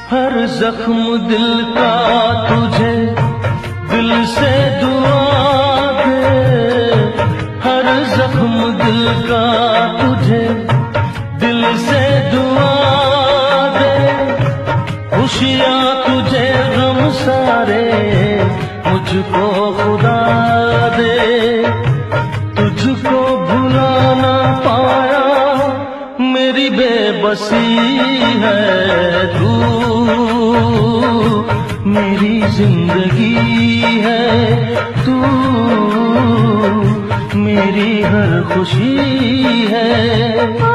हर जख्म दिल का तुझे दिल से दुआ दे, हर जख्म दिल का तुझे दिल से दुआ दे, खुशियाँ तुझे गम सारे मुझको खुदा दे। तुझको भुला ना पाया मेरी बेबसी है, तू मेरी जिंदगी है, तू मेरी हर खुशी है।